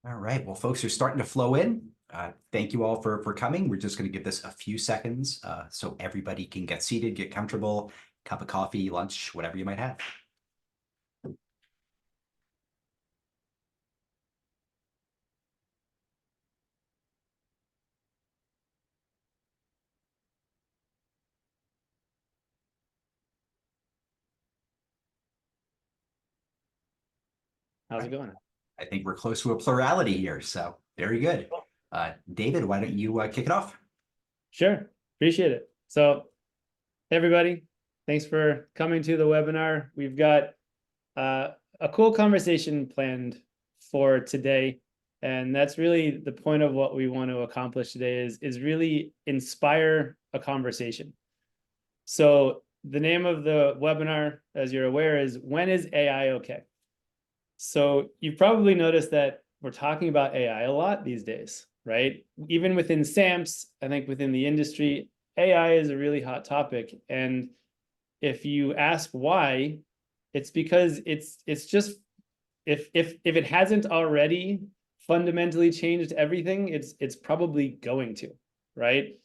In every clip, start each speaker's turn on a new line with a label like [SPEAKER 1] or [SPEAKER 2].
[SPEAKER 1] All right. Well, folks are starting to flow in. Thank you all for coming. We're just going to give this a few seconds so everybody can get seated, get comfortable, cup of coffee, lunch, whatever you might have.
[SPEAKER 2] How's it going?
[SPEAKER 1] I think we're close to a plurality here, so very good. David, why don't you kick it off?
[SPEAKER 2] Sure, appreciate it. So, hey everybody, thanks for coming to the webinar. We've got a cool conversation planned for today, and that's really the point of what we want to accomplish today is really inspire a conversation. So the name of the webinar, as you're aware, is When is AI Okay? So you've probably noticed that we're talking about AI a lot these days, right? Even within SAMPS, I think within the industry, AI is a really hot topic. And if you ask why, it's because it's just if it hasn't already fundamentally changed everything, it's probably going to, right?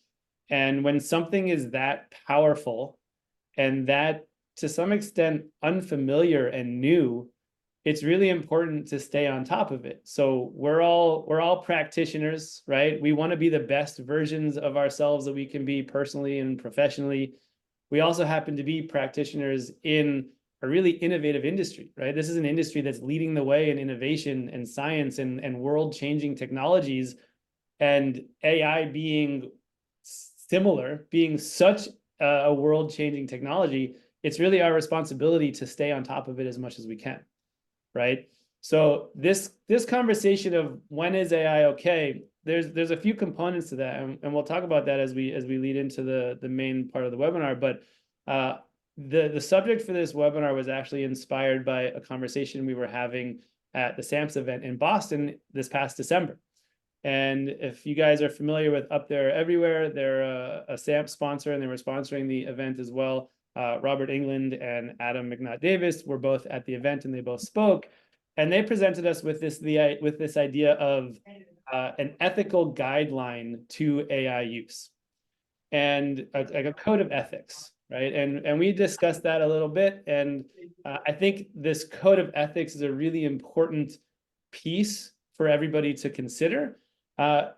[SPEAKER 2] And when something is that powerful and that to some extent unfamiliar and new, it's really important to stay on top of it. So we're all practitioners, right? We want to be the best versions of ourselves that we can be personally and professionally. We also happen to be practitioners in a really innovative industry, right? This is an industry that's leading the way in innovation and science and world-changing technologies, and AI being similar, being such a world-changing technology, it's really our responsibility to stay on top of it as much as we can, right? So this conversation of when is AI okay, there's a few components to that, and we'll talk about that as we lead into the main part of the webinar. But the subject for this webinar was actually inspired by a conversation we were having at the SAMPS event in Boston this past December. And if you guys are familiar with Up There Everywhere, they're a SAMPS sponsor, and they were sponsoring the event as well. Robert England and Adam McNaught Davis were both at the event, and they both spoke. And they presented us with this idea of an ethical guideline to AI use, and like a code of ethics, right? And we discussed that a little bit. And I think this code of ethics is a really important piece for everybody to consider.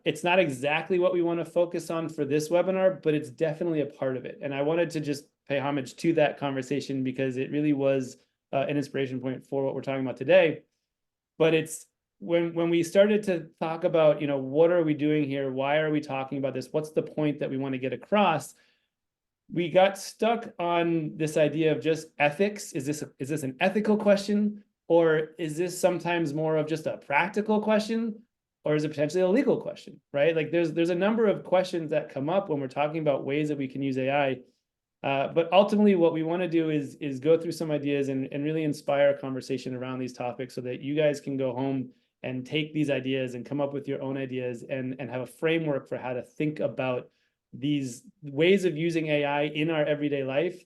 [SPEAKER 2] It's not exactly what we want to focus on for this webinar, but it's definitely a part of it. And I wanted to just pay homage to that conversation because it really was an inspiration point for what we're talking about today. But it's when we started to talk about, what are we doing here? Why are we talking about this? What's the point that we want to get across? We got stuck on this idea of just ethics. Is this an ethical question? Or is this sometimes more of just a practical question? Or is it potentially a legal question, right? Like there's a number of questions that come up when we're talking about ways that we can use AI. But ultimately, what we want to do is go through some ideas and really inspire a conversation around these topics so that you guys can go home and take these ideas and come up with your own ideas and have a framework for how to think about these ways of using AI in our everyday life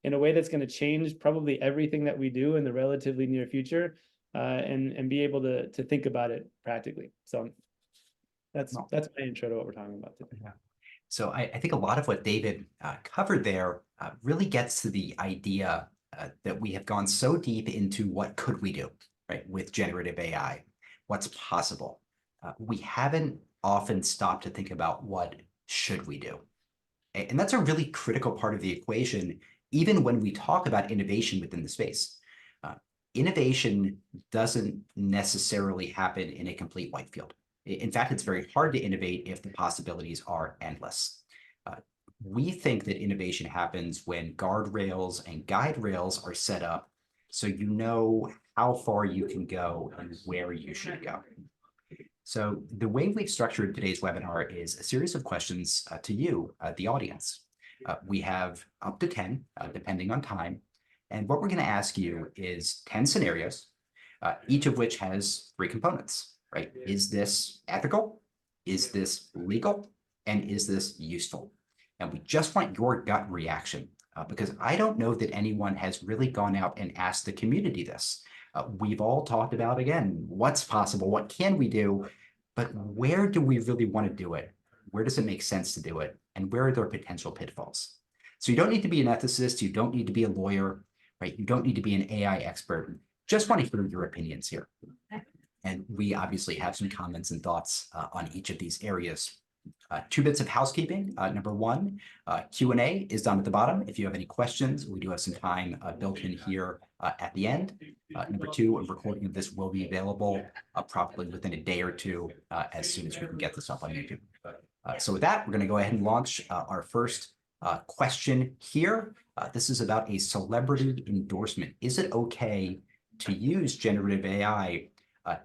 [SPEAKER 2] in a way that's going to change probably everything that we do in the relatively near future, and be able to think about it practically. So that's my intro to what we're talking about today.
[SPEAKER 1] Yeah. So I think a lot of what David covered there really gets to the idea that we have gone so deep into what could we do, right, with generative AI, what's possible. We haven't often stopped to think about what should we do. And that's a really critical part of the equation, even when we talk about innovation within the space. Innovation doesn't necessarily happen in a complete white field. In fact, it's very hard to innovate if the possibilities are endless. We think that innovation happens when guardrails and guide rails are set up so you know how far you can go and where you should go. So the way we've structured today's webinar is a series of questions to you, the audience. We have up to 10, depending on time. And what we're going to ask you is 10 scenarios, each of which has 3 components, right? Is this ethical? Is this legal? And is this useful? And we just want your gut reaction because I don't know that anyone has really gone out and asked the community this. We've all talked about, again, what's possible, what can we do, but where do we really want to do it? Where does it make sense to do it? And where are there potential pitfalls? So you don't need to be an ethicist. You don't need to be a lawyer, right? You don't need to be an AI expert. Just want to hear your opinions here. And we obviously have some comments and thoughts on each of these areas. 2 bits of housekeeping. Number one, Q&A is down at the bottom. If you have any questions, we do have some time built in here at the end. Number two, a recording of this will be available probably within a day or two as soon as we can get this up on YouTube. So with that, we're going to go ahead and launch our first question here. This is about a celebrity endorsement. Is it okay to use generative AI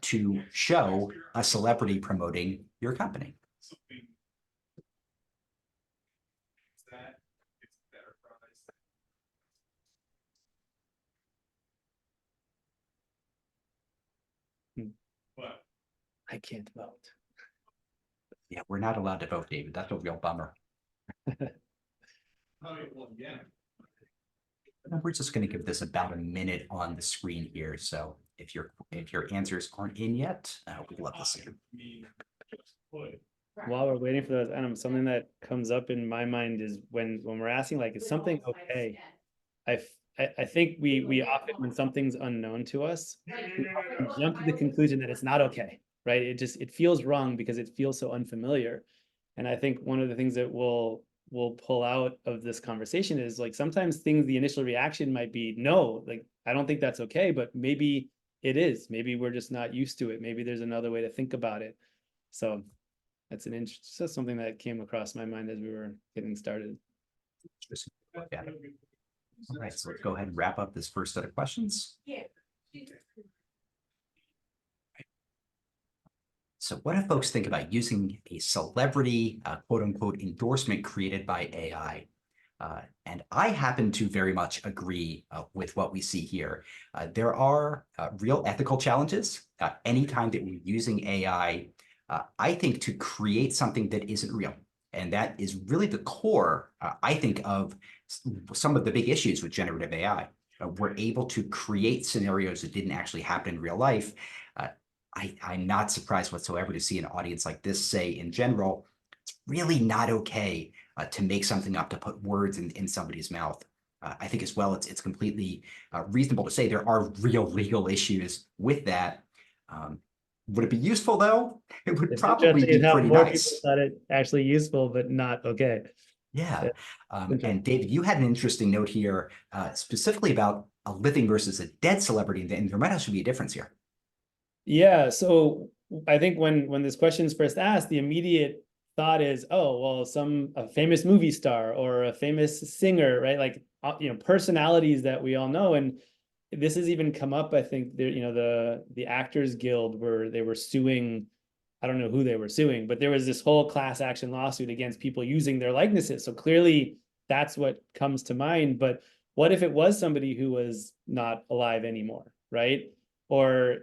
[SPEAKER 1] to show a celebrity promoting your company?
[SPEAKER 2] I can't vote.
[SPEAKER 1] Yeah, we're not allowed to vote, David. That's a real bummer. We're just going to give this about a minute on the screen here. So if your answers aren't in yet, we'd love to see them.
[SPEAKER 2] While we're waiting for those, Adam, something that comes up in my mind is when we're asking, like, is something okay? I think we often, when something's unknown to us, we often jump to the conclusion that it's not okay, right? It feels wrong because it feels so unfamiliar. And I think one of the things that we'll pull out of this conversation is, like, sometimes the initial reaction might be, no, like, I don't think that's okay, but maybe it is. Maybe we're just not used to it. Maybe there's another way to think about it. So that's just something that came across my mind as we were getting started.
[SPEAKER 1] Yeah. All right, so let's go ahead and wrap up this first set of questions. So what do folks think about using a celebrity, quote unquote, endorsement created by AI? And I happen to very much agree with what we see here. There are real ethical challenges anytime that we're using AI, I think, to create something that isn't real. And that is really the core, I think, of some of the big issues with generative AI. We're able to create scenarios that didn't actually happen in real life. I'm not surprised whatsoever to see an audience like this say, in general, it's really not okay to make something up, to put words in somebody's mouth. I think as well, it's completely reasonable to say there are real legal issues with that. Would it be useful, though? It would probably be pretty nice.
[SPEAKER 2] People thought it actually useful, but not okay.
[SPEAKER 1] Yeah. And David, you had an interesting note here, specifically about a living versus a dead celebrity, and there might also be a difference here.
[SPEAKER 2] Yeah. So I think when this question is first asked, the immediate thought is, oh, well, a famous movie star or a famous singer, right? Like, personalities that we all know. And this has even come up, I think, the Actors Guild, where they were suing, I don't know who they were suing, but there was this whole class action lawsuit against people using their likenesses. So clearly that's what comes to mind. But what if it was somebody who was not alive anymore, right? Or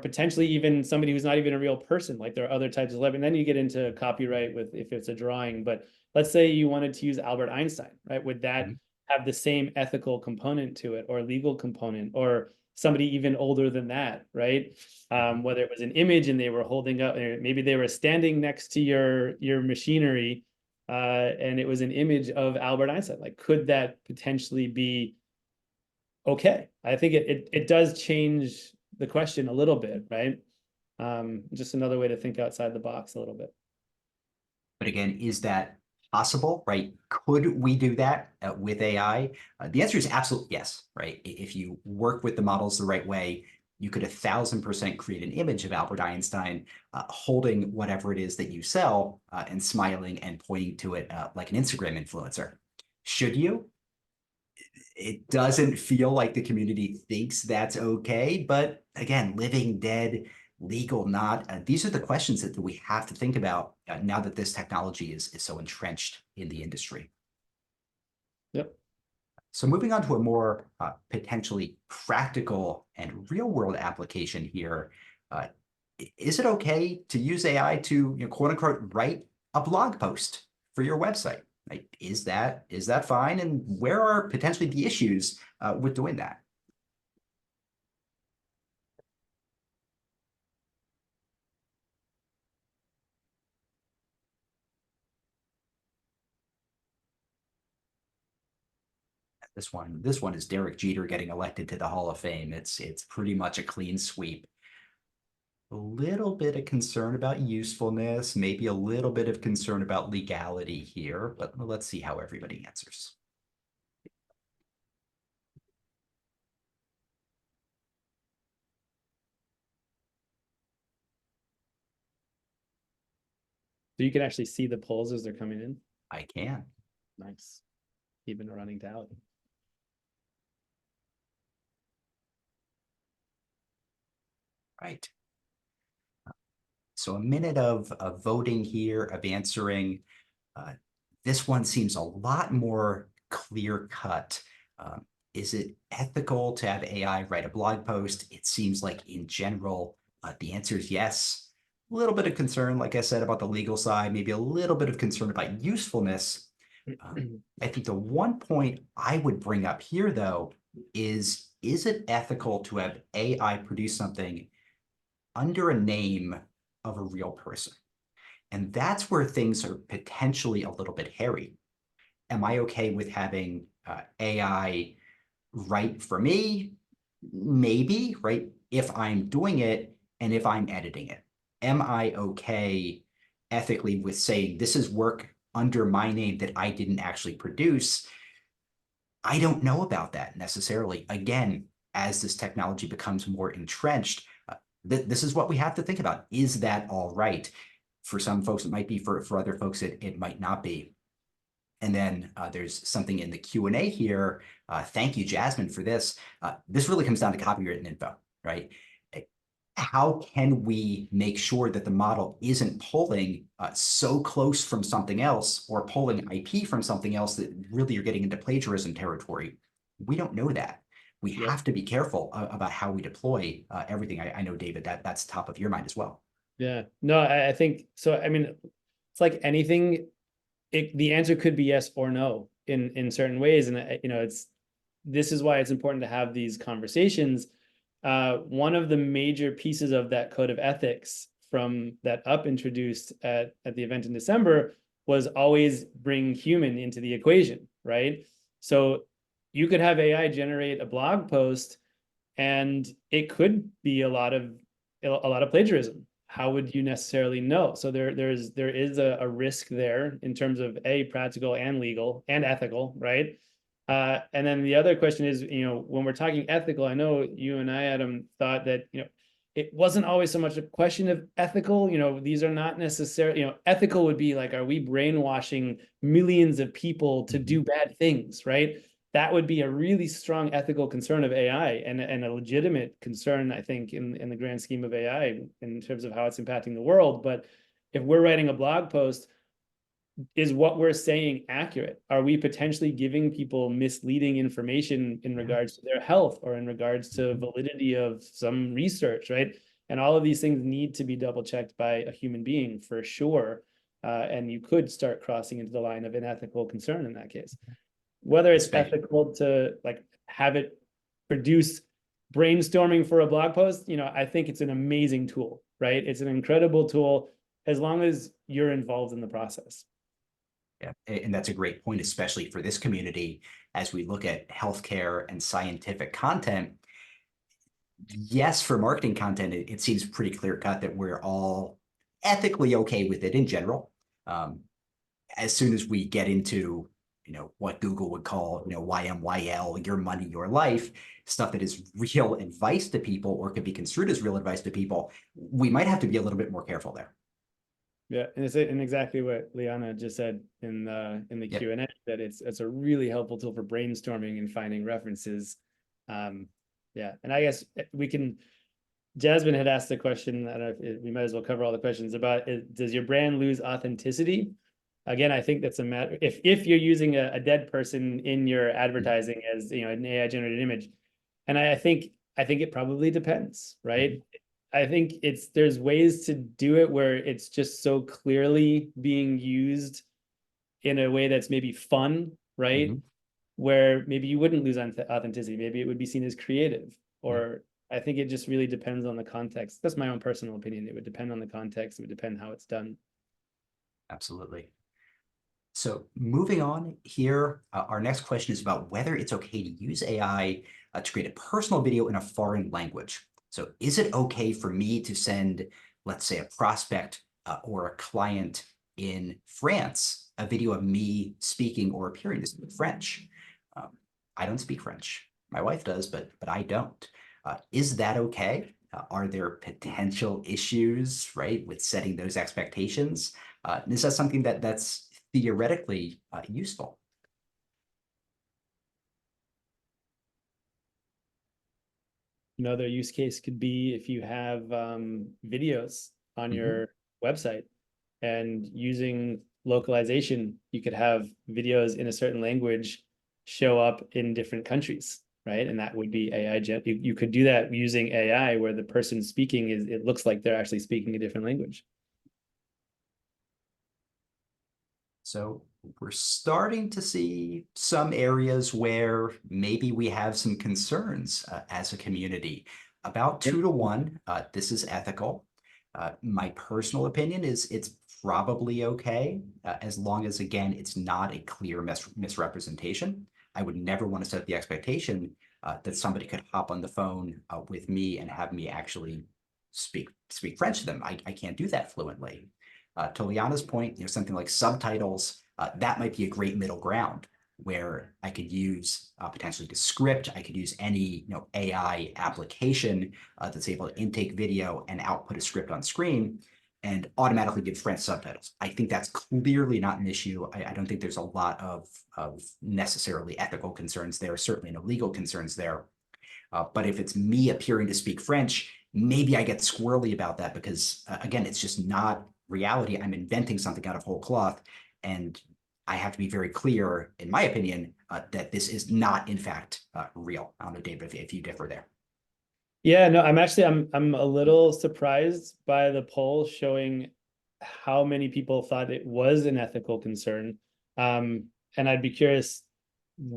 [SPEAKER 2] potentially even somebody who's not even a real person, like there are other types of celebrity. And then you get into copyright with if it's a drawing. But let's say you wanted to use Albert Einstein, right? Would that have the same ethical component to it, or legal component, or somebody even older than that, right? Whether it was an image and they were holding up, or maybe they were standing next to your machinery, and it was an image of Albert Einstein. Like, could that potentially be okay? I think it does change the question a little bit, right? Just another way to think outside the box a little bit.
[SPEAKER 1] But again, is that possible, right? Could we do that with AI? The answer is absolutely yes, right? If you work with the models the right way, you could 1000% create an image of Albert Einstein holding whatever it is that you sell and smiling and pointing to it like an Instagram influencer. Should you? It doesn't feel like the community thinks that's okay, but again, living, dead, legal, not, these are the questions that we have to think about now that this technology is so entrenched in the industry.
[SPEAKER 2] Yep.
[SPEAKER 1] So moving on to a more potentially practical and real world application here, is it okay to use AI to, quote unquote, write a blog post for your website? Like, is that fine? And where are potentially the issues with doing that? This one is Derek Jeter getting elected to the Hall of Fame. It's pretty much a clean sweep. A little bit of concern about usefulness, maybe a little bit of concern about legality here, but let's see how everybody answers.
[SPEAKER 2] So you can actually see the polls as they're coming in.
[SPEAKER 1] I can.
[SPEAKER 2] Nice. Even running tally.
[SPEAKER 1] Right. So a minute of voting here, of answering. This one seems a lot more clear cut. Is it ethical to have AI write a blog post? It seems like in general, the answer is yes. A little bit of concern, like I said, about the legal side, maybe a little bit of concern about usefulness. I think the one point I would bring up here, though, is it ethical to have AI produce something under a name of a real person? And that's where things are potentially a little bit hairy. Am I okay with having AI write for me? Maybe, right? If I'm doing it and if I'm editing it. Am I okay ethically with saying this is work under my name that I didn't actually produce? I don't know about that necessarily. Again, as this technology becomes more entrenched, this is what we have to think about. Is that all right? For some folks, it might be. For other folks, it might not be. And then there's something in the Q&A here. Thank you, Jasmine, for this. This really comes down to copywritten info, right? How can we make sure that the model isn't pulling so close from something else or pulling IP from something else that really you're getting into plagiarism territory? We don't know that. We have to be careful about how we deploy everything. I know, David, that's top of your mind as well.
[SPEAKER 2] Yeah, no, I think so. I mean, it's like anything, the answer could be yes or no in certain ways. And, this is why it's important to have these conversations. One of the major pieces of that code of ethics from that UP introduced at the event in December was always bring human into the equation, right? So you could have AI generate a blog post and it could be a lot of plagiarism. How would you necessarily know? So there is a risk there in terms of practical and legal and ethical, right? And then the other question is, when we're talking ethical, I know you and I, Adam, thought that, it wasn't always so much a question of ethical. These are not necessarily, ethical would be like, are we brainwashing millions of people to do bad things, right? That would be a really strong ethical concern of AI and a legitimate concern, I think, in the grand scheme of AI in terms of how it's impacting the world. But if we're writing a blog post, is what we're saying accurate? Are we potentially giving people misleading information in regards to their health or in regards to validity of some research, right? And all of these things need to be double checked by a human being for sure. And you could start crossing into the line of an ethical concern in that case. Whether it's ethical to like have it produce brainstorming for a blog post, I think it's an amazing tool, right? It's an incredible tool as long as you're involved in the process.
[SPEAKER 1] Yeah, and that's a great point, especially for this community as we look at healthcare and scientific content. Yes, for marketing content, it seems pretty clear cut that we're all ethically okay with it in general. As soon as we get into what Google would call YMYL, your money, your life, stuff that is real advice to people or could be construed as real advice to people, we might have to be a little bit more careful there.
[SPEAKER 2] Yeah, and exactly what Liana just said in the Q&A, that it's a really helpful tool for brainstorming and finding references. Yeah, and I guess Jasmine had asked the question, I don't know if we might as well cover all the questions about does your brand lose authenticity? Again, I think that's a matter if you're using a dead person in your advertising as an AI generated image, and I think it probably depends, right? I think there's ways to do it where it's just so clearly being used in a way that's maybe fun, right? Where maybe you wouldn't lose authenticity. Maybe it would be seen as creative, or I think it just really depends on the context. That's my own personal opinion. It would depend on the context. It would depend how it's done.
[SPEAKER 1] Absolutely. So moving on here, our next question is about whether it's okay to use AI to create a personal video in a foreign language. So is it okay for me to send, let's say, a prospect or a client in France a video of me speaking or appearing to speak French? I don't speak French. My wife does, but I don't. Is that okay? Are there potential issues, right, with setting those expectations? Is that something that's theoretically useful?
[SPEAKER 2] Another use case could be if you have videos on your website and using localization, you could have videos in a certain language show up in different countries, right? And that would be AI. You could do that using AI where the person speaking it looks like they're actually speaking a different language.
[SPEAKER 1] So we're starting to see some areas where maybe we have some concerns as a community. About 2 to 1, this is ethical. My personal opinion is it's probably okay, as long as, again, it's not a clear misrepresentation. I would never want to set the expectation that somebody could hop on the phone with me and have me actually speak French to them. I can't do that fluently. To Liana's point, something like subtitles, that might be a great middle ground where I could use potentially the script. I could use any AI application that's able to intake video and output a script on screen and automatically give French subtitles. I think that's clearly not an issue. I don't think there's a lot of necessarily ethical concerns there, certainly no legal concerns there. But if it's me appearing to speak French, maybe I get squirrely about that because, again, it's just not reality. I'm inventing something out of whole cloth. And I have to be very clear, in my opinion, that this is not, in fact, real. I don't know, David, if you differ there.
[SPEAKER 2] Yeah, no, I'm a little surprised by the poll showing how many people thought it was an ethical concern. And I'd be curious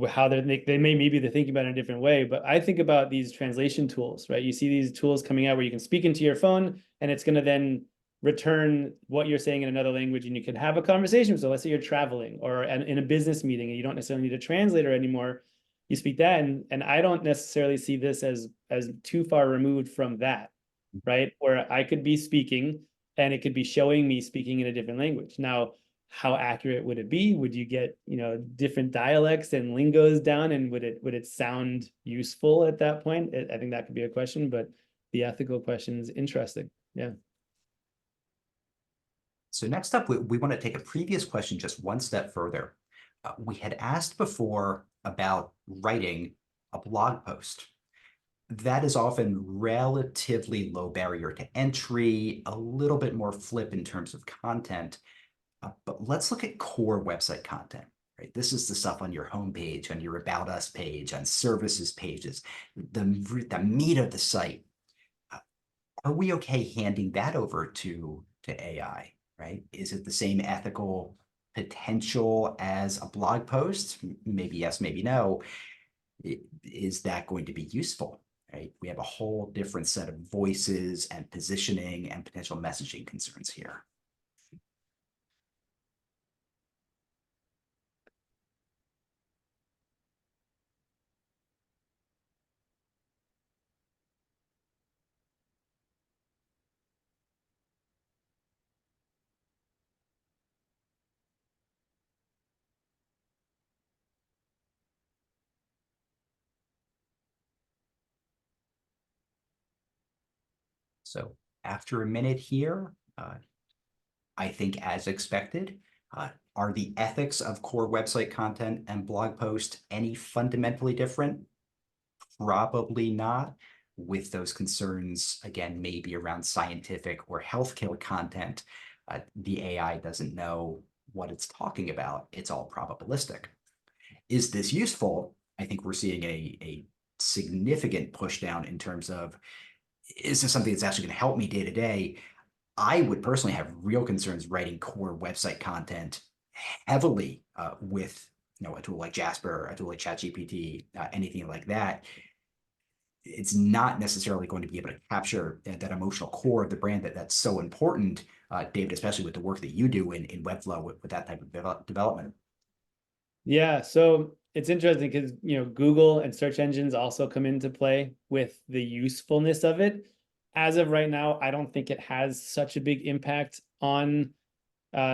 [SPEAKER 2] how they maybe they're thinking about it in a different way, but I think about these translation tools, right? You see these tools coming out where you can speak into your phone and it's going to then return what you're saying in another language and you can have a conversation. So let's say you're traveling or in a business meeting and you don't necessarily need a translator anymore. You speak that, and I don't necessarily see this as too far removed from that, right? Where I could be speaking and it could be showing me speaking in a different language. Now, how accurate would it be? Would you get different dialects and lingos down, and would it sound useful at that point? I think that could be a question, but the ethical question is interesting. Yeah.
[SPEAKER 1] So next up, we want to take a previous question just one step further. We had asked before about writing a blog post. That is often relatively low barrier to entry, a little bit more flip in terms of content. But let's look at core website content, right? This is the stuff on your homepage, on your About Us page, on services pages, the meat of the site. Are we okay handing that over to AI, right? Is it the same ethical potential as a blog post? Maybe yes, maybe no. Is that going to be useful, right? We have a whole different set of voices and positioning and potential messaging concerns here. So after a minute here, I think as expected, are the ethics of core website content and blog post any fundamentally different? Probably not, with those concerns, again, maybe around scientific or healthcare content. The AI doesn't know what it's talking about. It's all probabilistic. Is this useful? I think we're seeing a significant push down in terms of, is this something that's actually going to help me day to day? I would personally have real concerns writing core website content heavily with a tool like Jasper, a tool like ChatGPT, anything like that. it's not necessarily going to be able to capture that emotional core of the brand that's so important, David, especially with the work that you do in Webflow with that type of development.
[SPEAKER 2] Yeah, so it's interesting because Google and search engines also come into play with the usefulness of it. As of right now, I don't think it has such a big impact on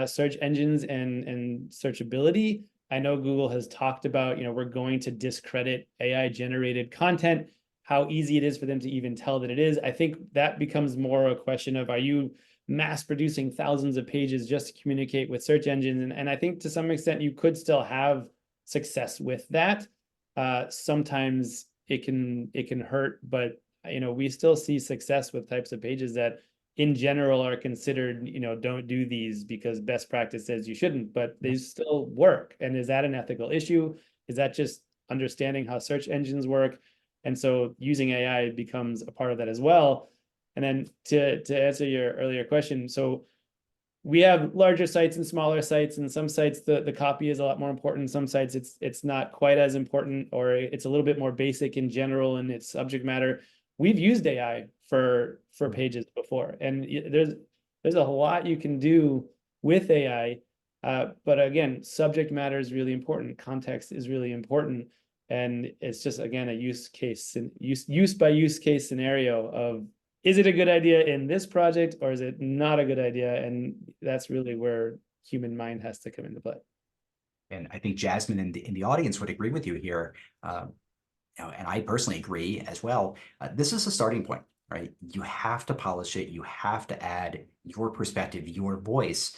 [SPEAKER 2] search engines and searchability. I know Google has talked about, we're going to discredit AI generated content, how easy it is for them to even tell that it is. I think that becomes more a question of, are you mass producing thousands of pages just to communicate with search engines? And I think to some extent you could still have success with that. Sometimes it can hurt, but we still see success with types of pages that in general are considered, don't do these because best practice says you shouldn't, but they still work. And is that an ethical issue? Is that just understanding how search engines work? And so using AI becomes a part of that as well. And then to answer your earlier question, so we have larger sites and smaller sites, and some sites the copy is a lot more important. Some sites it's not quite as important, or it's a little bit more basic in general in its subject matter. We've used AI for pages before, and there's a lot you can do with AI. But again, subject matter is really important. Context is really important, and it's just again a use by use case scenario of, is it a good idea in this project or is it not a good idea? And that's really where human mind has to come into play.
[SPEAKER 1] And I think Jasmine in the audience would agree with you here. And I personally agree as well. This is a starting point, right? You have to polish it. You have to add your perspective, your voice.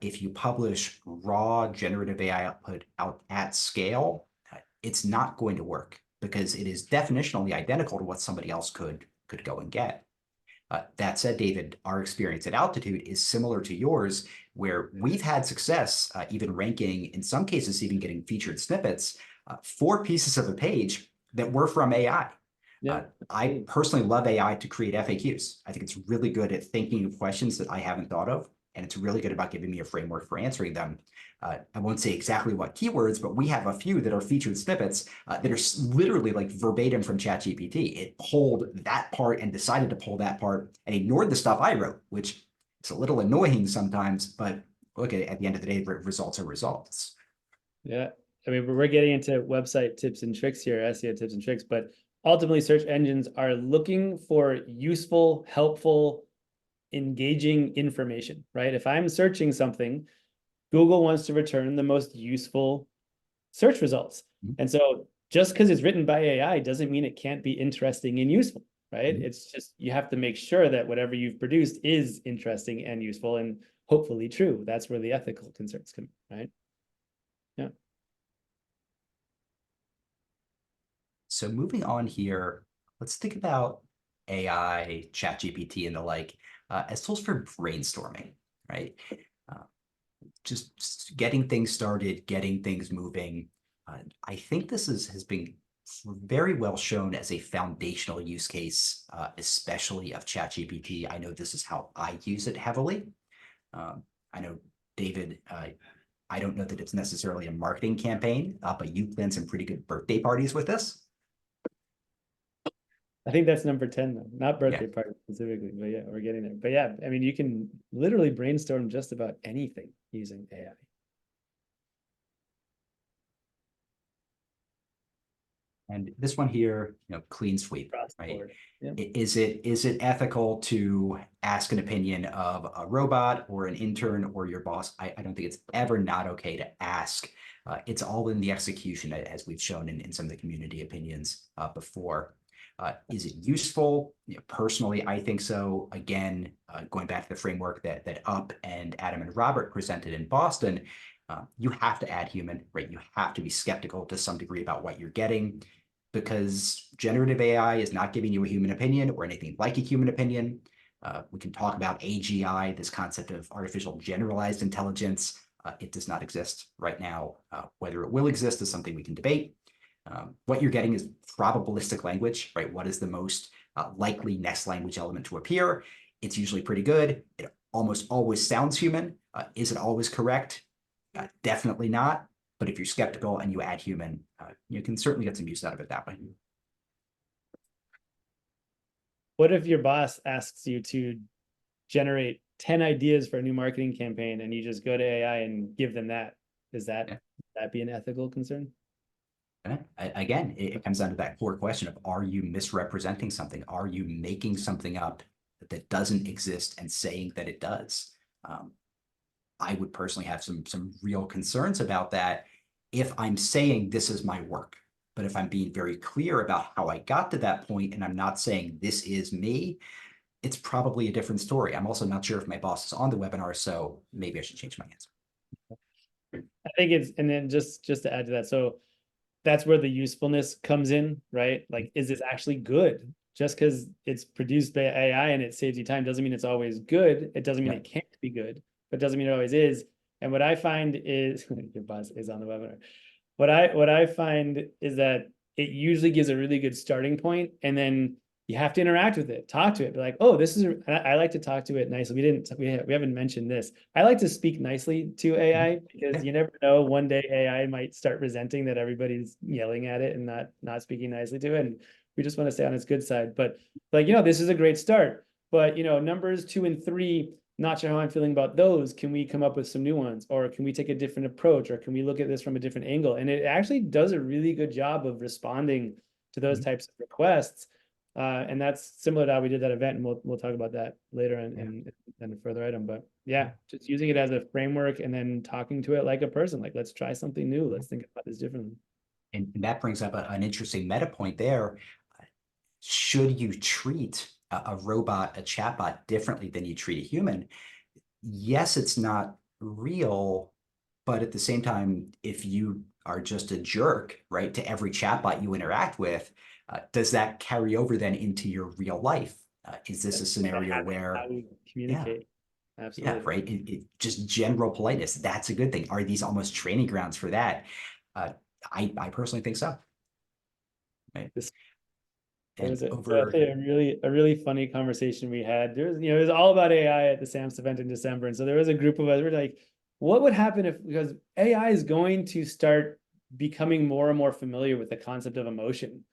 [SPEAKER 1] If you publish raw generative AI output out at scale, it's not going to work because it is definitionally identical to what somebody else could go and get. That said, David, our experience at Altitude is similar to yours, where we've had success even ranking, in some cases, even getting featured snippets for pieces of a page that were from AI.
[SPEAKER 2] Yeah,
[SPEAKER 1] I personally love AI to create FAQs. I think it's really good at thinking of questions that I haven't thought of, and it's really good about giving me a framework for answering them. I won't say exactly what keywords, but we have a few that are featured snippets that are literally like verbatim from ChatGPT. It pulled that part and decided to pull that part and ignored the stuff I wrote, which is a little annoying sometimes, but look, at the end of the day, results are results.
[SPEAKER 2] Yeah. I mean, we're getting into website tips and tricks here, SEO tips and tricks, but ultimately search engines are looking for useful, helpful, engaging information, right? If I'm searching something, Google wants to return the most useful search results. And so just because it's written by AI doesn't mean it can't be interesting and useful, right? It's just, you have to make sure that whatever you've produced is interesting and useful and hopefully true. That's where the ethical concerns come in, right? Yeah.
[SPEAKER 1] So moving on here, let's think about AI, ChatGPT, and the like as tools for brainstorming, right? Just getting things started, getting things moving. I think this has been very well shown as a foundational use case, especially of ChatGPT. I know this is how I use it heavily. I know, David, I don't know that it's necessarily a marketing campaign, but you plan some pretty good birthday parties with this.
[SPEAKER 2] I think that's number 10 though, not birthday party specifically, but yeah, we're getting there. But yeah, I mean, you can literally brainstorm just about anything using AI.
[SPEAKER 1] And this one here, clean sweep, right?
[SPEAKER 2] Yeah.
[SPEAKER 1] Is it ethical to ask an opinion of a robot or an intern or your boss? I don't think it's ever not okay to ask. It's all in the execution, as we've shown in some of the community opinions before. Is it useful? Personally, I think so. Again, going back to the framework that Up and Adam and Robert presented in Boston, you have to add human, right? You have to be skeptical to some degree about what you're getting, because generative AI is not giving you a human opinion or anything like a human opinion. We can talk about AGI, this concept of artificial generalized intelligence. It does not exist right now. Whether it will exist is something we can debate. What you're getting is probabilistic language, right? What is the most likely next language element to appear? It's usually pretty good. It almost always sounds human. Is it always correct? Definitely not. But if you're skeptical and you add human, you can certainly get some use out of it that way.
[SPEAKER 2] what if your boss asks you to generate 10 ideas for a new marketing campaign and you just go to AI and give them that? Is that,
[SPEAKER 1] Yeah.
[SPEAKER 2] that be an ethical concern?
[SPEAKER 1] Again, it comes down to that core question of, are you misrepresenting something? Are you making something up that doesn't exist and saying that it does? I would personally have some real concerns about that if I'm saying this is my work. But if I'm being very clear about how I got to that point and I'm not saying this is me, it's probably a different story. I'm also not sure if my boss is on the webinar, so maybe I should change my answer.
[SPEAKER 2] I think it's, and then just to add to that, so that's where the usefulness comes in, right? Like, is this actually good? Just because it's produced by AI and it saves you time doesn't mean it's always good. It doesn't mean
[SPEAKER 1] Yep.
[SPEAKER 2] it can't be good, but doesn't mean it always is. And what I find is your boss is on the webinar. What I find is that it usually gives a really good starting point, and then you have to interact with it, talk to it, be like, oh, this is, I like to talk to it nicely. We haven't mentioned this. I like to speak nicely to AI because you never know, one day AI might start resenting that everybody's yelling at it and not speaking nicely to it. And we just want to stay on its good side. But like, this is a great start. But numbers 2 and 3, not sure how I'm feeling about those. Can we come up with some new ones, or can we take a different approach, or can we look at this from a different angle? And it actually does a really good job of responding to those types of requests. And that's similar to how we did that event, and we'll talk about that later in a further item. But yeah, just using it as a framework and then talking to it like a person, like, let's try something new. Let's think about this differently.
[SPEAKER 1] And that brings up an interesting meta point there. Should you treat a robot, a chatbot, differently than you treat a human? Yes, it's not real, but at the same time, if you are just a jerk, right, to every chatbot you interact with, does that carry over then into your real life? Is this a scenario where,
[SPEAKER 2] how we
[SPEAKER 1] yeah,
[SPEAKER 2] communicate?
[SPEAKER 1] yeah,
[SPEAKER 2] Absolutely.
[SPEAKER 1] right, just general politeness, that's a good thing. Are these almost training grounds for that? I personally think so. Right.
[SPEAKER 2] It
[SPEAKER 1] And
[SPEAKER 2] was
[SPEAKER 1] over,
[SPEAKER 2] a really funny conversation we had. There was, it was all about AI at the SAMPS event in December. And so there was a group of us, we're like, what would happen if, because AI is going to start becoming more and more familiar with the concept of emotion,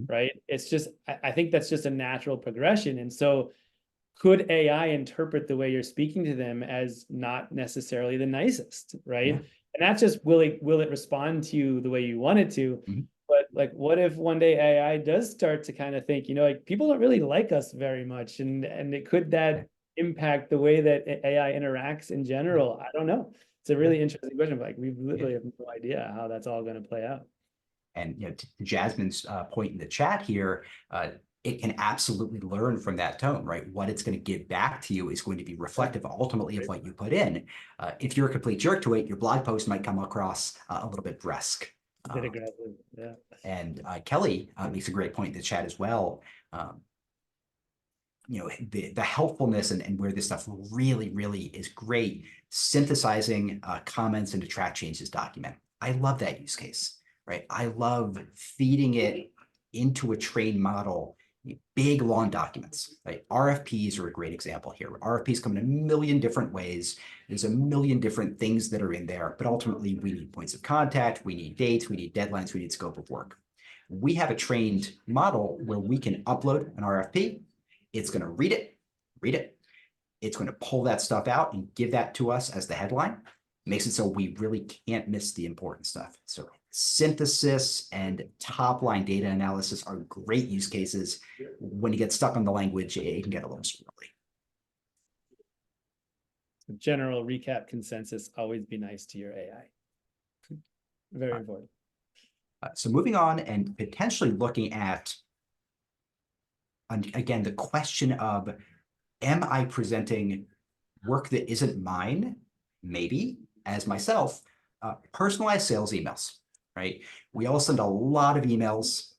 [SPEAKER 2] right? It's just, I think that's just a natural progression. And so could AI interpret the way you're speaking to them as not necessarily the nicest, right?
[SPEAKER 1] yeah.
[SPEAKER 2] And that's just, will it respond to you the way you want it to?
[SPEAKER 1] Mhm.
[SPEAKER 2] But like, what if one day AI does start to kind of think, like, people don't really like us very much, and could that impact the way that AI interacts in general? I don't know. It's a really interesting question. But like, we literally have no idea how that's all going to play out.
[SPEAKER 1] And to Jasmine's point in the chat here, it can absolutely learn from that tone, right? What it's going to give back to you is going to be reflective ultimately of what you put in. If you're a complete jerk to it, your blog post might come across a little bit brusque.
[SPEAKER 2] A bit aggressive, yeah.
[SPEAKER 1] And Kelly makes a great point in the chat as well. The helpfulness and where this stuff really, really is great, synthesizing comments into track changes document. I love that use case, right? I love feeding it into a trained model, big, long documents, right? RFPs are a great example here. RFPs come in a million different ways. There's a million different things that are in there, but ultimately we need points of contact, we need dates, we need deadlines, we need scope of work. We have a trained model where we can upload an RFP. It's going to read it. It's going to pull that stuff out and give that to us as the headline. Makes it so we really can't miss the important stuff. So synthesis and top line data analysis are great use cases. When you get stuck on the language, it can get a little squirrely.
[SPEAKER 2] General recap consensus, always be nice to your AI. Very important.
[SPEAKER 1] So moving on and potentially looking at, again, the question of, am I presenting work that isn't mine, maybe, as myself? Personalized sales emails, right? We all send a lot of emails.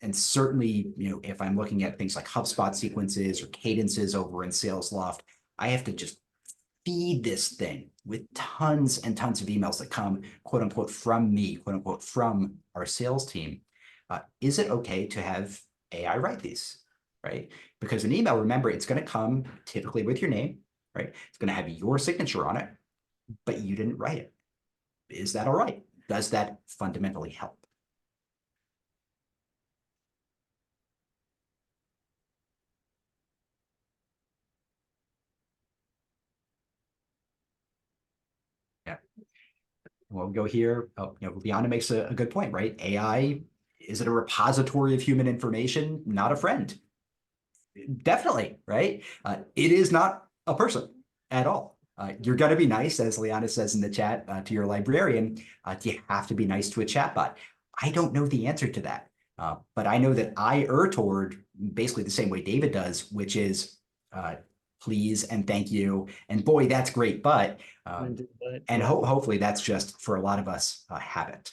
[SPEAKER 1] And certainly, if I'm looking at things like HubSpot sequences or cadences over in SalesLoft, I have to just feed this thing with tons and tons of emails that come, quote unquote, from me, quote unquote, from our sales team. Is it okay to have AI write these, right? Because an email, remember, it's going to come typically with your name, right? It's going to have your signature on it, but you didn't write it. Is that all right? Does that fundamentally help? Well, we go here. Oh, Liana makes a good point, right? AI, is it a repository of human information? Not a friend. Definitely, right? It is not a person at all. You're going to be nice, as Liana says in the chat, to your librarian. Do you have to be nice to a chatbot? I don't know the answer to that. But I know that I err toward basically the same way David does, which is please and thank you. And boy, that's great. But, and hopefully that's just for a lot of us a habit.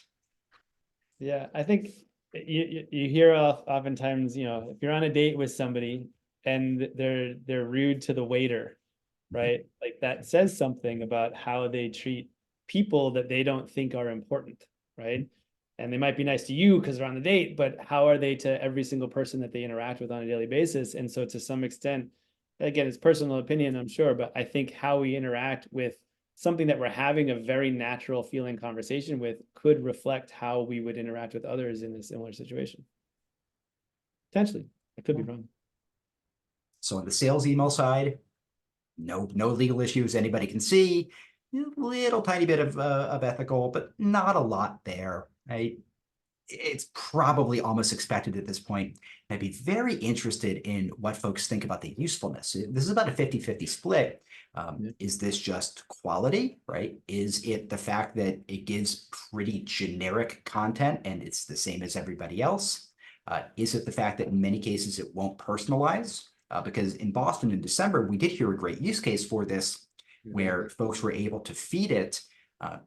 [SPEAKER 2] Yeah, I think you hear oftentimes, if you're on a date with somebody and they're rude to the waiter, right? Like that says something about how they treat people that they don't think are important, right? And they might be nice to you because they're on the date, but how are they to every single person that they interact with on a daily basis? And so to some extent, again, it's personal opinion, I'm sure, but I think how we interact with something that we're having a very natural feeling conversation with could reflect how we would interact with others in a similar situation. Potentially, I could be wrong.
[SPEAKER 1] So on the sales email side, no legal issues anybody can see. A little tiny bit of ethical, but not a lot there, right? It's probably almost expected at this point. I'd be very interested in what folks think about the usefulness. This is about a 50-50 split. Is this just quality, right? Is it the fact that it gives pretty generic content and it's the same as everybody else? Is it the fact that in many cases it won't personalize? Because in Boston in December, we did hear a great use case for this where folks were able to feed it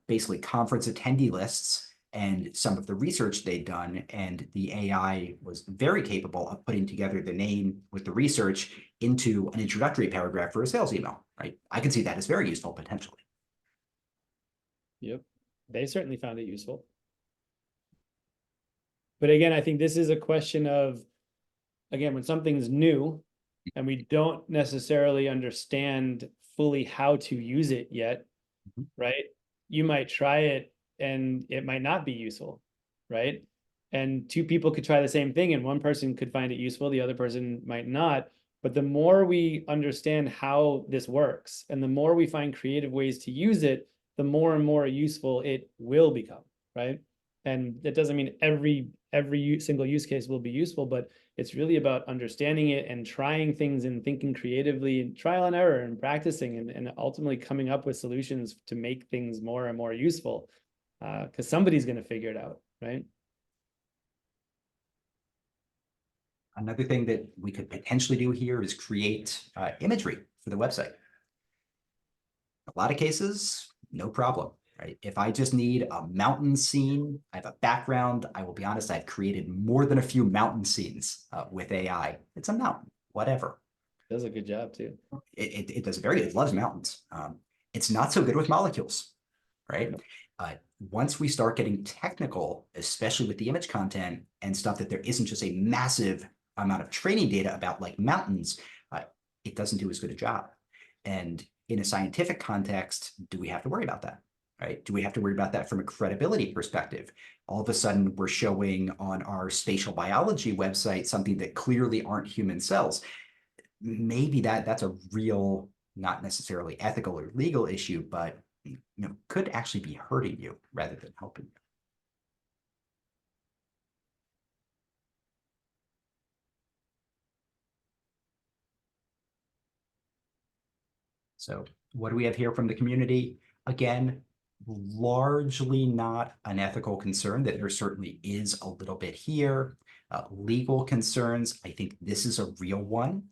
[SPEAKER 1] basically conference attendee lists and some of the research they'd done, and the AI was very capable of putting together the name with the research into an introductory paragraph for a sales email, right? I can see that as very useful potentially.
[SPEAKER 2] Yep, they certainly found it useful. But again, I think this is a question of, again, when something's new and we don't necessarily understand fully how to use it yet, right? You might try it and it might not be useful, right? And two people could try the same thing and one person could find it useful, the other person might not. But the more we understand how this works and the more we find creative ways to use it, the more and more useful it will become, right? And that doesn't mean every single use case will be useful, but it's really about understanding it and trying things and thinking creatively and trial and error and practicing and ultimately coming up with solutions to make things more and more useful, because somebody's going to figure it out, right?
[SPEAKER 1] Another thing that we could potentially do here is create imagery for the website. A lot of cases, no problem, right? If I just need a mountain scene, I have a background, I will be honest, I've created more than a few mountain scenes with AI. It's a mountain, whatever.
[SPEAKER 2] It does a good job too.
[SPEAKER 1] It does very good, it loves mountains. It's not so good with molecules, right? Once we start getting technical, especially with the image content and stuff that there isn't just a massive amount of training data about like mountains, it doesn't do as good a job. And in a scientific context, do we have to worry about that, right? Do we have to worry about that from a credibility perspective? All of a sudden, we're showing on our spatial biology website something that clearly aren't human cells. Maybe that's a real, not necessarily ethical or legal issue, but could actually be hurting you rather than helping you. So what do we have here from the community? Again, largely not an ethical concern, that there certainly is a little bit here. Legal concerns, I think this is a real one.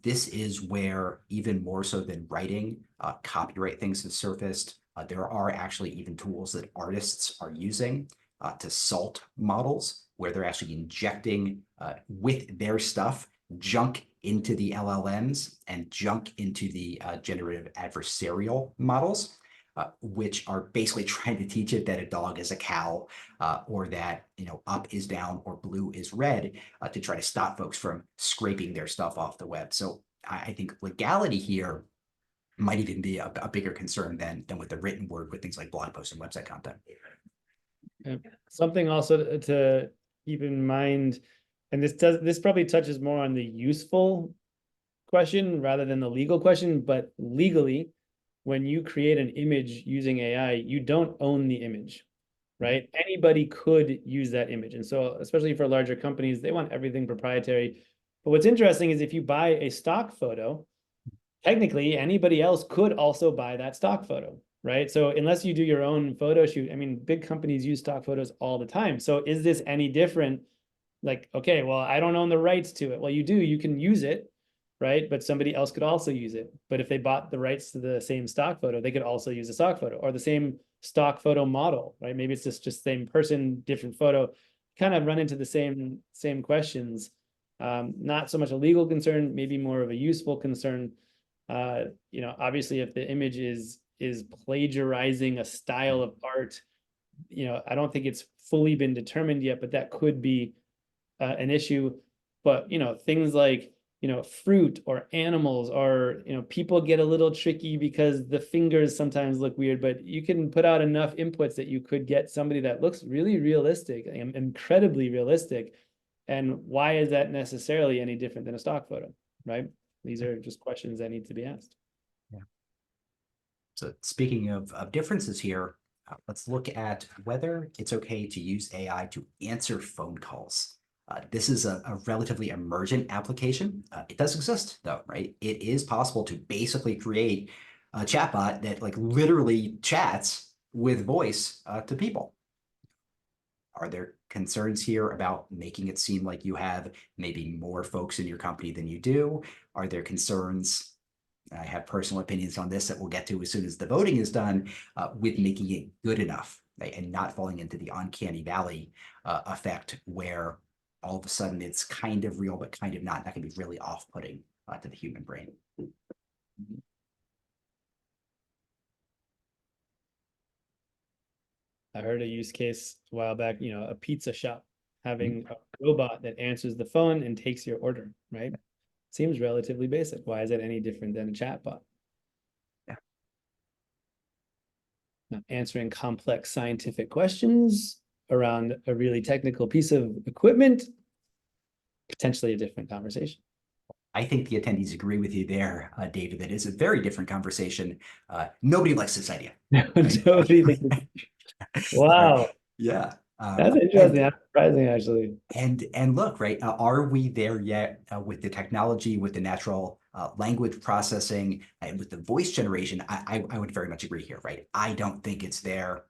[SPEAKER 1] This is where, even more so than writing, copyright things have surfaced. There are actually even tools that artists are using to salt models, where they're actually injecting with their stuff junk into the LLMs and junk into the generative adversarial models, which are basically trying to teach it that a dog is a cow, or that up is down or blue is red, to try to stop folks from scraping their stuff off the web. So I think legality here might even be a bigger concern than with the written word with things like blog posts and website content.
[SPEAKER 2] Something also to keep in mind, and this probably touches more on the useful question rather than the legal question, but legally, when you create an image using AI, you don't own the image, right? Anybody could use that image. And so, especially for larger companies, they want everything proprietary. But what's interesting is if you buy a stock photo, technically anybody else could also buy that stock photo, right? So unless you do your own photo shoot, I mean, big companies use stock photos all the time. So is this any different? Like, okay, well, I don't own the rights to it. Well, you do, you can use it, right? But somebody else could also use it. But if they bought the rights to the same stock photo, they could also use a stock photo or the same stock photo model, right? Maybe it's just same person, different photo, kind of run into the same questions. Not so much a legal concern, maybe more of a useful concern. Obviously, if the image is plagiarizing a style of art, I don't think it's fully been determined yet, but that could be an issue. But things like fruit or animals, or people get a little tricky because the fingers sometimes look weird, but you can put out enough inputs that you could get somebody that looks really realistic, incredibly realistic. And why is that necessarily any different than a stock photo, right? These are just questions that need to be asked.
[SPEAKER 1] Yeah. So speaking of differences here, let's look at whether it's okay to use AI to answer phone calls. This is a relatively emergent application. It does exist though, right? It is possible to basically create a chatbot that like literally chats with voice to people. Are there concerns here about making it seem like you have maybe more folks in your company than you do? Are there concerns? I have personal opinions on this that we'll get to as soon as the voting is done, with making it good enough, right, and not falling into the uncanny valley effect where all of a sudden it's kind of real, but kind of not. That can be really off-putting to the human brain.
[SPEAKER 2] I heard a use case a while back, a pizza shop having a robot that answers the phone and takes your order, right? Seems relatively basic. Why is it any different than a chatbot?
[SPEAKER 1] Yeah.
[SPEAKER 2] Now, answering complex scientific questions around a really technical piece of equipment, potentially a different conversation.
[SPEAKER 1] I think the attendees agree with you there, David. That is a very different conversation. Nobody likes this idea. Right?
[SPEAKER 2] Nobody thinks. Wow.
[SPEAKER 1] Yeah.
[SPEAKER 2] That's interesting. That's surprising, actually.
[SPEAKER 1] And look, right, are we there yet with the technology, with the natural language processing, and with the voice generation? I would very much agree here, right? I don't think it's there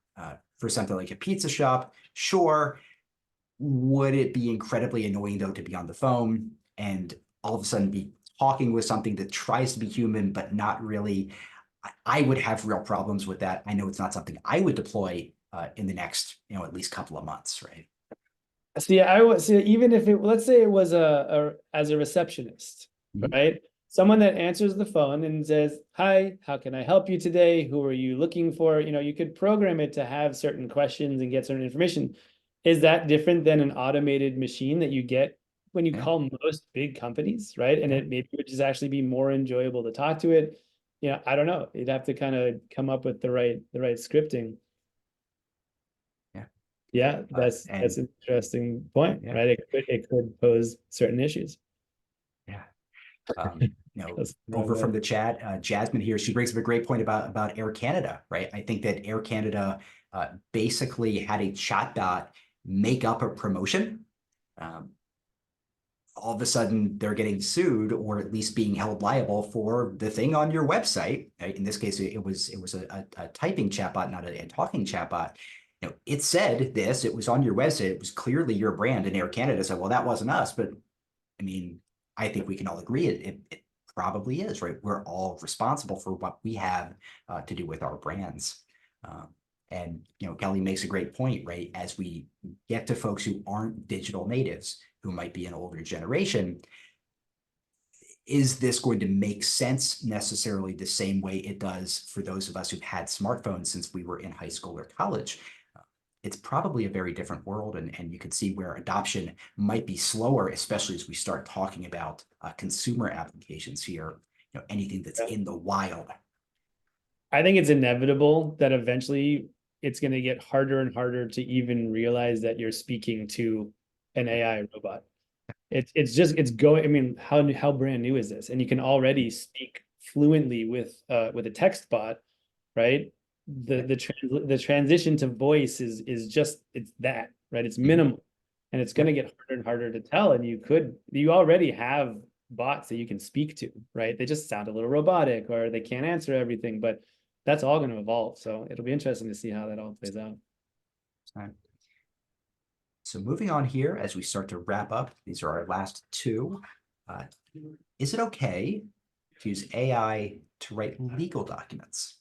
[SPEAKER 1] for something like a pizza shop. Sure. Would it be incredibly annoying, though, to be on the phone and all of a sudden be talking with something that tries to be human, but not really? I would have real problems with that. I know it's not something I would deploy in the next, at least couple of months, right?
[SPEAKER 2] See, I would see, even if it, let's say it was as a receptionist, right? Someone that answers the phone and says, "Hi, how can I help you today? Who are you looking for?" You could program it to have certain questions and get certain information. Is that different than an automated machine that you get when you call most big companies, right? And it maybe would just actually be more enjoyable to talk to it. I don't know. You'd have to kind of come up with the right scripting. Yeah, that's an interesting point, right? It could pose certain issues.
[SPEAKER 1] Yeah. Over from the chat, Jasmine here, she brings up a great point about Air Canada, right? I think that Air Canada basically had a chatbot make up a promotion. All of a sudden, they're getting sued or at least being held liable for the thing on your website. Right? In this case, it was a typing chatbot, not a talking chatbot. It said this, it was on your website, it was clearly your brand, and Air Canada said, well, that wasn't us. But I mean, I think we can all agree it probably is, right? We're all responsible for what we have to do with our brands. And Kelly makes a great point, right? As we get to folks who aren't digital natives, who might be an older generation, is this going to make sense necessarily the same way it does for those of us who've had smartphones since we were in high school or college? It's probably a very different world, and you can see where adoption might be slower, especially as we start talking about consumer applications here, anything that's in the wild.
[SPEAKER 2] I think it's inevitable that eventually it's going to get harder and harder to even realize that you're speaking to an AI robot. It's going, I mean, how brand new is this? And you can already speak fluently with a text bot, right? The transition to voice is just, it's that, right? It's minimal, and it's going to get harder and harder to tell. And you already have bots that you can speak to, right? They just sound a little robotic, or they can't answer everything, but that's all going to evolve. So it'll be interesting to see how that all plays out.
[SPEAKER 1] So moving on here, as we start to wrap up, these are our last two. Is it okay to use AI to write legal documents?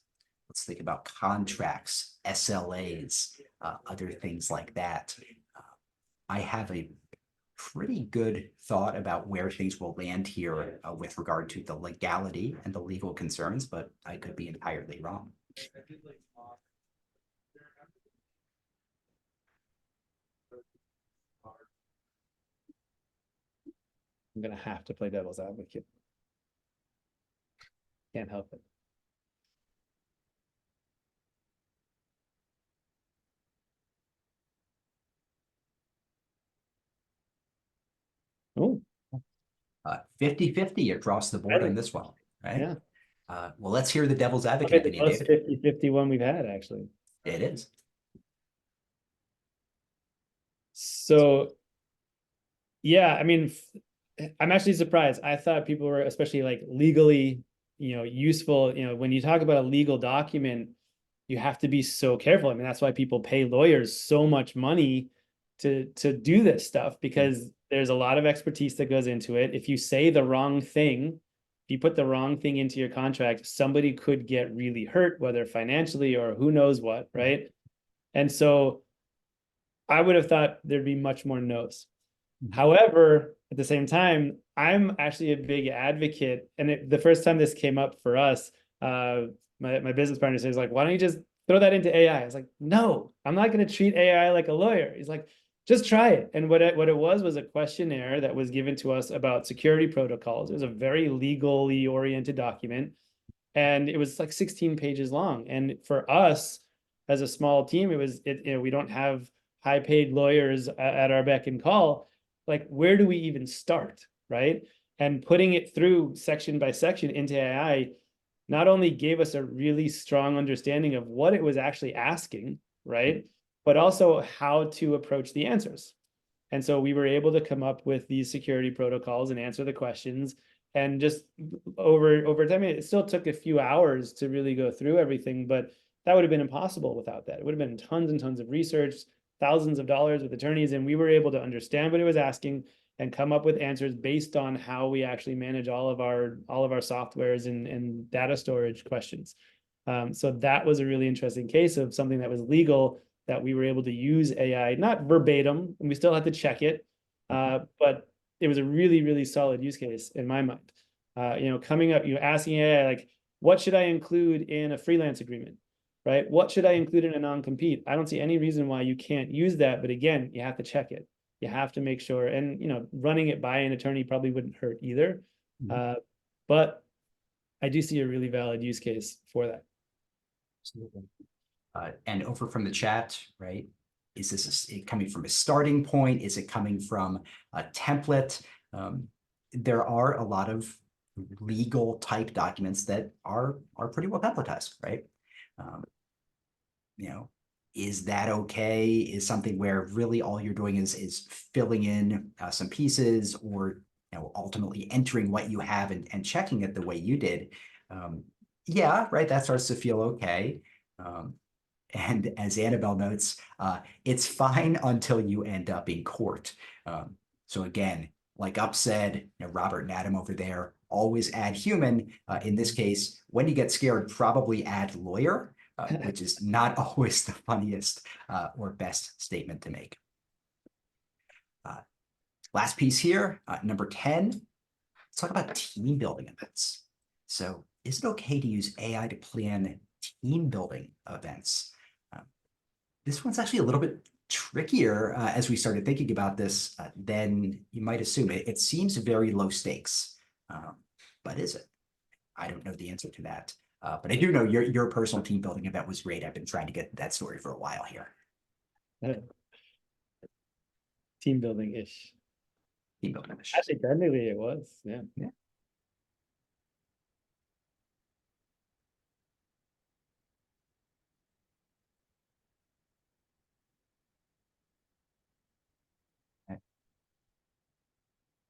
[SPEAKER 1] Let's think about contracts, SLAs, other things like that. I have a pretty good thought about where things will land here with regard to the legality and the legal concerns, but I could be entirely wrong.
[SPEAKER 2] I'm going to have to play devil's advocate. Can't help it. Oh,
[SPEAKER 1] 50-50 across the board on this one, right?
[SPEAKER 2] yeah.
[SPEAKER 1] Well, let's hear the devil's
[SPEAKER 2] Okay,
[SPEAKER 1] advocate
[SPEAKER 2] the
[SPEAKER 1] opinion,
[SPEAKER 2] most
[SPEAKER 1] David.
[SPEAKER 2] 50-50 one we've had, actually.
[SPEAKER 1] It is.
[SPEAKER 2] So, yeah, I mean, I'm actually surprised. I thought people were, especially like legally, useful. When you talk about a legal document, you have to be so careful. I mean, that's why people pay lawyers so much money to do this stuff, because there's a lot of expertise that goes into it. If you say the wrong thing, if you put the wrong thing into your contract, somebody could get really hurt, whether financially or who knows what, right? And so I would have thought there'd be much more no's. However, at the same time, I'm actually a big advocate. And the first time this came up for us, my business partner says, like, why don't you just throw that into AI? I was like, no, I'm not going to treat AI like a lawyer. He's like, just try it. And what it was a questionnaire that was given to us about security protocols. It was a very legally oriented document, and it was like 16 pages long. And for us as a small team, we don't have high paid lawyers at our beck and call. Like, where do we even start, right? And putting it through section by section into AI not only gave us a really strong understanding of what it was actually asking, right? But also how to approach the answers. And so we were able to come up with these security protocols and answer the questions. And just over time, it still took a few hours to really go through everything, but that would have been impossible without that. It would have been tons and tons of research, thousands of dollars with attorneys, and we were able to understand what it was asking and come up with answers based on how we actually manage all of our softwares and data storage questions. So that was a really interesting case of something that was legal, that we were able to use AI, not verbatim, and we still had to check it, but it was a really, really solid use case in my mind. Coming up, asking AI, like, what should I include in a freelance agreement, right? What should I include in a non-compete? I don't see any reason why you can't use that, but again, you have to check it. You have to make sure, and running it by an attorney probably wouldn't hurt either. But I do see a really valid use case for that.
[SPEAKER 1] Absolutely. And over from the chat, right? Is this coming from a starting point? Is it coming from a template? There are a lot of legal type documents that are pretty well templatized, right? Is that okay? Is something where really all you're doing is filling in some pieces, or ultimately entering what you have and checking it the way you did? Yeah, right. That starts to feel okay. And as Annabelle notes, it's fine until you end up in court. So again, like Up said, Robert and Adam over there, always add human. In this case, when you get scared, probably add lawyer, which is not always the funniest or best statement to make. Last piece here, number 10, let's talk about team building events. So is it okay to use AI to plan team building events? This one's actually a little bit trickier as we started thinking about this than you might assume. It seems very low stakes, but is it? I don't know the answer to that. But I do know your personal team building event was great. I've been trying to get that story for a while here.
[SPEAKER 2] Team building-ish.
[SPEAKER 1] Team building-ish.
[SPEAKER 2] Actually, technically it was, yeah.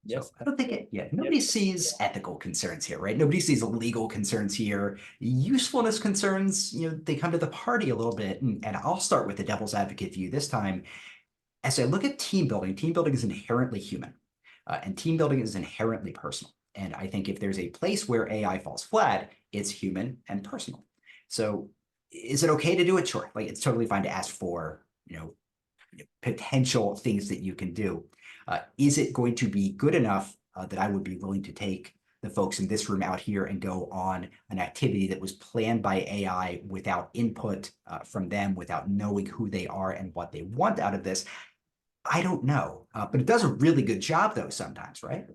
[SPEAKER 1] So
[SPEAKER 2] Yes.
[SPEAKER 1] I don't think nobody sees ethical concerns here, right? Nobody sees legal concerns here. Usefulness concerns, they come to the party a little bit. And I'll start with the devil's advocate view this time. As I look at team building is inherently human, and team building is inherently personal. And I think if there's a place where AI falls flat, it's human and personal. So is it okay to do it? Sure. Like it's totally fine to ask for, potential things that you can do. Is it going to be good enough that I would be willing to take the folks in this room out here and go on an activity that was planned by AI without input from them, without knowing who they are and what they want out of this? I don't know, but it does a really good job though sometimes, right?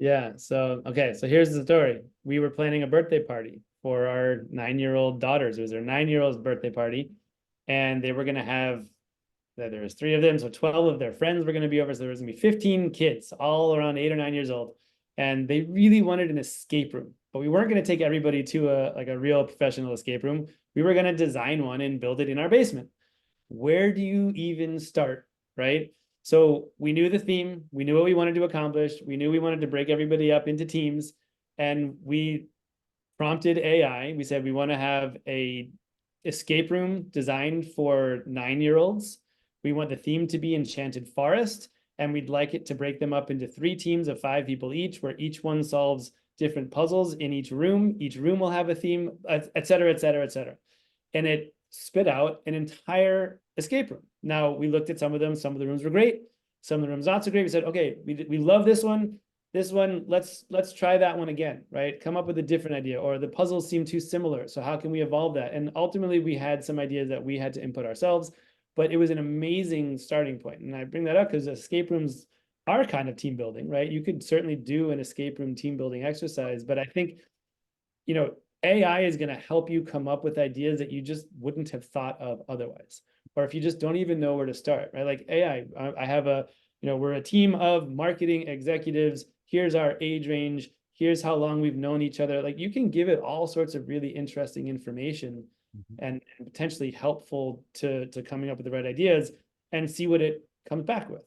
[SPEAKER 2] Yeah. So, okay. So here's the story. We were planning a birthday party for our 9-year-old daughters. It was their 9-year-old's birthday party. And they were going to have, there was 3 of them. So 12 of their friends were going to be over. So there was going to be 15 kids, all around 8 or 9 years old. And they really wanted an escape room, but we weren't going to take everybody to a real professional escape room. We were going to design one and build it in our basement. Where do you even start, right? So we knew the theme, we knew what we wanted to accomplish, we knew we wanted to break everybody up into teams, and we prompted AI. We said we want to have a escape room designed for 9-year-olds. We want the theme to be Enchanted Forest, and we'd like it to break them up into 3 teams of 5 people each, where each one solves different puzzles in each room. Each room will have a theme, et cetera, et cetera, et cetera. And it spit out an entire escape room. Now we looked at some of them. Some of the rooms were great. Some of the rooms not so great. We said, okay, we love this one. This one, let's try that one again, right? Come up with a different idea, or the puzzles seem too similar. So how can we evolve that? And ultimately we had some ideas that we had to input ourselves, but it was an amazing starting point. And I bring that up because escape rooms are kind of team building, right? You could certainly do an escape room team building exercise, but I think, AI is going to help you come up with ideas that you just wouldn't have thought of otherwise. Or if you just don't even know where to start, right? Like AI, I have we're a team of marketing executives. Here's our age range. Here's how long we've known each other. Like you can give it all sorts of really interesting information and potentially helpful to coming up with the right ideas and see what it comes back with,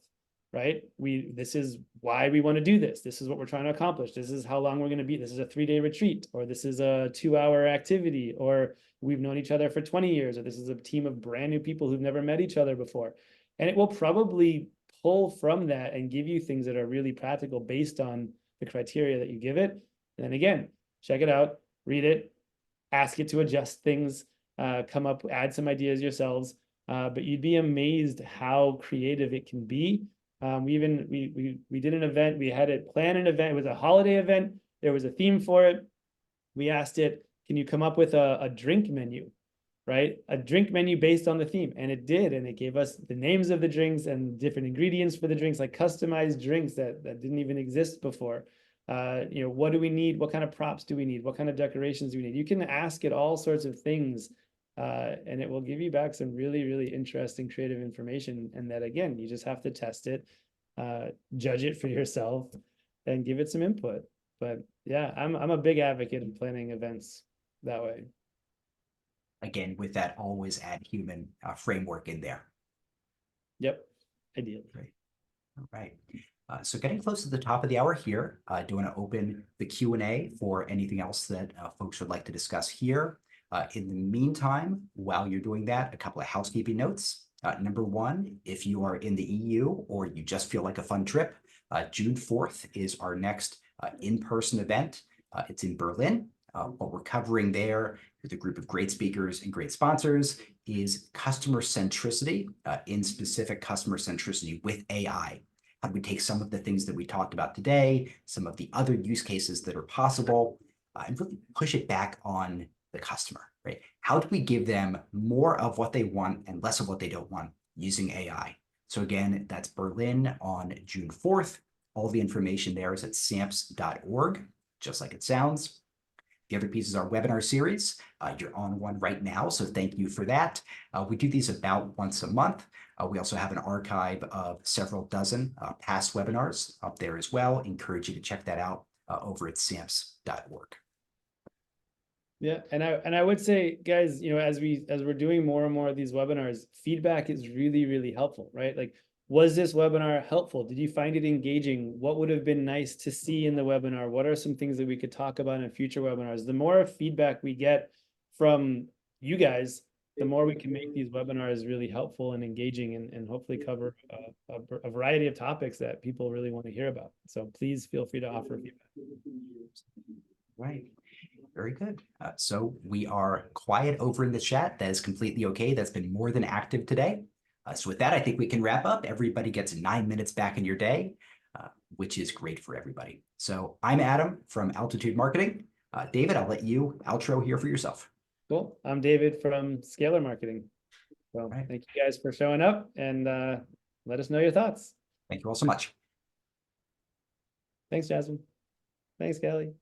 [SPEAKER 2] right? This is why we want to do this. This is what we're trying to accomplish. This is how long we're going to be. This is a 3-day retreat, or this is a 2-hour activity, or we've known each other for 20 years, or this is a team of brand new people who've never met each other before. And it will probably pull from that and give you things that are really practical based on the criteria that you give it. And then again, check it out, read it, ask it to adjust things, come up, add some ideas yourselves. But you'd be amazed how creative it can be. We did an event. We had it plan an event. It was a holiday event. There was a theme for it. We asked it, can you come up with a drink menu, right? A drink menu based on the theme. And it did. And it gave us the names of the drinks and different ingredients for the drinks, like customized drinks that didn't even exist before. What do we need? What kind of props do we need? What kind of decorations do we need? You can ask it all sorts of things, and it will give you back some really, really interesting creative information. And that, again, you just have to test it, judge it for yourself, and give it some input. But yeah, I'm a big advocate of planning events that way.
[SPEAKER 1] Again, with that always add human framework in there.
[SPEAKER 2] Yep, ideally.
[SPEAKER 1] Great. All right. So getting close to the top of the hour here, I do want to open the Q&A for anything else that folks would like to discuss here. In the meantime, while you're doing that, a couple of housekeeping notes. Number one, if you are in the EU or you just feel like a fun trip, June 4th is our next in-person event. It's in Berlin. What we're covering there with a group of great speakers and great sponsors is customer centricity, in specific customer centricity with AI. How do we take some of the things that we talked about today, some of the other use cases that are possible, and really push it back on the customer, right? How do we give them more of what they want and less of what they don't want using AI? So again, that's Berlin on June 4th. All the information there is at samps.org, just like it sounds. The other piece is our webinar series. You're on one right now, so thank you for that. We do these about once a month. We also have an archive of several dozen past webinars up there as well. Encourage you to check that out over at samps.org.
[SPEAKER 2] Yeah, and I would say, guys, as we're doing more and more of these webinars, feedback is really, really helpful, right? Like Was this webinar helpful? Did you find it engaging? What would have been nice to see in the webinar? What are some things that we could talk about in future webinars? The more feedback we get from you guys, the more we can make these webinars really helpful and engaging, and hopefully cover a variety of topics that people really want to hear about. So please feel free to offer feedback.
[SPEAKER 1] Right. Very good. So we are quiet over in the chat. That is completely okay. That's been more than active today. So with that, I think we can wrap up. Everybody gets 9 minutes back in your day, which is great for everybody. So I'm Adam from Altitude Marketing. David, I'll let you outro here for yourself.
[SPEAKER 2] Cool. I'm David from Scalar Marketing. So Thank you guys for showing up, and let us know your thoughts.
[SPEAKER 1] Thank you all so much.
[SPEAKER 2] Thanks, Jasmine. Thanks, Kelly.